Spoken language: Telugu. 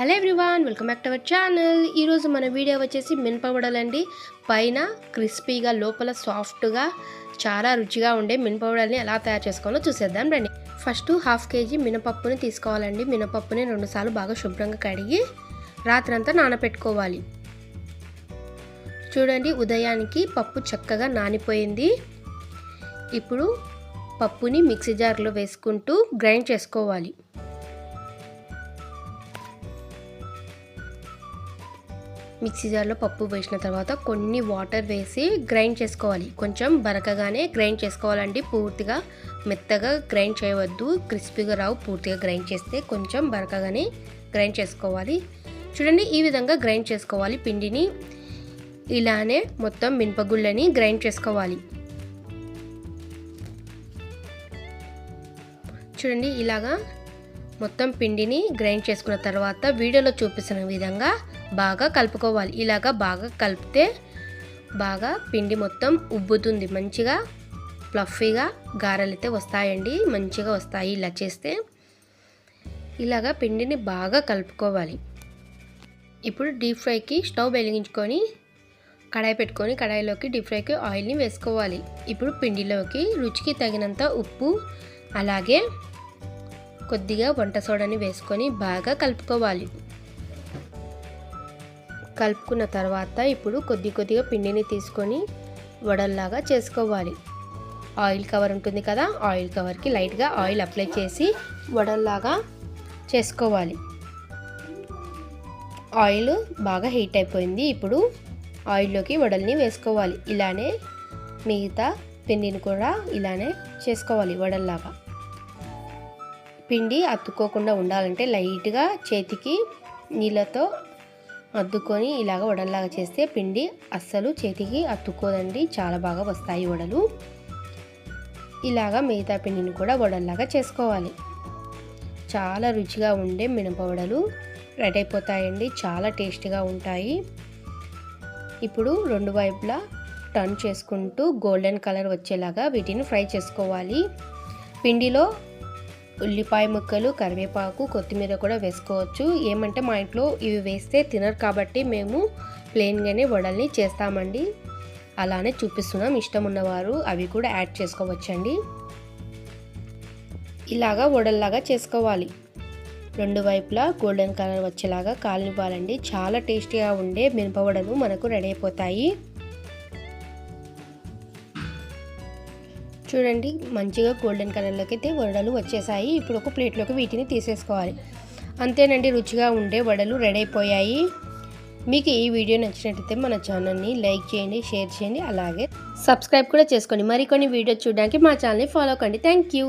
Hello everyone, welcome back to our channel. ఈరోజు మన వీడియో వచ్చేసి మినపవడలండి. పైన క్రిస్పీగా లోపల సాఫ్ట్గా చాలా రుచిగా ఉండే మినపవడల్ని ఎలా తయారు చేసుకోవాలో చూసేద్దాం రండి. ఫస్ట్ 1/2 kg మినపప్పుని తీసుకోవాలండి. మినపప్పుని 2 సార్లు బాగా శుభ్రంగా కడిగి రాత్రంతా నానబెట్టుకోవాలి. చూడండి, ఉదయానికి పప్పు చక్కగా నానిపోయింది. ఇప్పుడు పప్పుని మిక్సీ జార్లో వేసుకుంటూ గ్రైండ్ చేసుకోవాలి. మిక్సీ జార్లో పప్పు వేసిన తర్వాత కొన్ని వాటర్ వేసి గ్రైండ్ చేసుకోవాలి. కొంచెం బరకగానే గ్రైండ్ చేసుకోవాలండి. పూర్తిగా మెత్తగా గ్రైండ్ చేయవద్దు, క్రిస్పీగా రావు. పూర్తిగా గ్రైండ్ చేస్తే కొంచెం బరకగానే గ్రైండ్ చేసుకోవాలి. చూడండి, ఈ విధంగా గ్రైండ్ చేసుకోవాలి. పిండిని ఇలానే మొత్తం మినపగుళ్ళని గ్రైండ్ చేసుకోవాలి. చూడండి, ఇలాగా మొత్తం పిండిని గ్రైండ్ చేసుకున్న తర్వాత వీడియోలో చూపిస్తున్న విధంగా బాగా కలుపుకోవాలి. ఇలాగా బాగా కలిపితే బాగా పిండి మొత్తం ఉబ్బుతుంది. మంచిగా ఫ్లఫీగా గారెలు అయితే వస్తాయండి, మంచిగా వస్తాయి. ఇలా చేస్తే ఇలాగా పిండిని బాగా కలుపుకోవాలి. ఇప్పుడు డీప్ ఫ్రైకి స్టవ్ వెలిగించుకొని కడాయి పెట్టుకొని కడాయిలోకి డీప్ ఫ్రైకి ఆయిల్ని వేసుకోవాలి. ఇప్పుడు పిండిలోకి రుచికి తగినంత ఉప్పు అలాగే కొద్దిగా వంట సోడాని వేసుకొని బాగా కలుపుకోవాలి. కలుపుకున్న తర్వాత ఇప్పుడు కొద్దిగా పిండిని తీసుకొని వడల్లాగా చేసుకోవాలి. ఆయిల్ కవర్ ఉంటుంది కదా, ఆయిల్ కవర్కి లైట్గా ఆయిల్ అప్లై చేసి వడల్లాగా చేసుకోవాలి. ఆయిల్ బాగా హీట్ అయిపోయింది. ఇప్పుడు ఆయిల్లోకి వడల్ని వేసుకోవాలి. ఇలానే మిగతా పిండిని కూడా ఇలానే చేసుకోవాలి. వడల్లాగా పిండి అతుక్కోకుండా ఉండాలంటే లైట్గా చేతికి నీళ్ళతో అద్దుకొని ఇలాగ వడల్లాగా చేస్తే పిండి అస్సలు చేతికి అతుక్కోదండి. చాలా బాగా వస్తాయి వడలు. ఇలాగా మిగతా పిండిని కూడా వడల్లాగా చేసుకోవాలి. చాలా రుచిగా ఉండే మినపవడలు రెడీ అయిపోతాయండి. చాలా టేస్టీగా ఉంటాయి. ఇప్పుడు రెండు వైపులా టర్న్ చేసుకుంటూ గోల్డెన్ కలర్ వచ్చేలాగా వీటిని ఫ్రై చేసుకోవాలి. పిండిలో ఉల్లిపాయ ముక్కలు, కరివేపాకు, కొత్తిమీర కూడా వేసుకోవచ్చు. ఏమంటే మా ఇంట్లో ఇవి వేస్తే తినరు కాబట్టి మేము ప్లెయిన్గానే వడల్ని చేస్తామండి. అలానే చూపిస్తున్నాం. ఇష్టం ఉన్నవారు అవి కూడా యాడ్ చేసుకోవచ్చండి. ఇలాగా వడల్లాగా చేసుకోవాలి. రెండు వైపులా గోల్డెన్ కలర్ వచ్చేలాగా కాలనివ్వాలండి. చాలా టేస్టీగా ఉండే మినపవడలు మనకు రెడీ అయిపోతాయి. చూడండి, మంచిగా గోల్డెన్ కలర్లోకి అయితే వడలు వచ్చేసాయి. ఇప్పుడు ఒక ప్లేట్లోకి వీటిని తీసేసుకోవాలి. అంతేనండి, రుచిగా ఉండే వడలు రెడీ అయిపోయాయి. మీకు ఈ వీడియో నచ్చినట్లయితే మన ఛానల్ని లైక్ చేయండి, షేర్ చేయండి, అలాగే సబ్స్క్రైబ్ కూడా చేసుకోండి. మరికొన్ని వీడియోస్ చూడడానికి మా ఛానల్ని ఫాలో కండి. Thank you.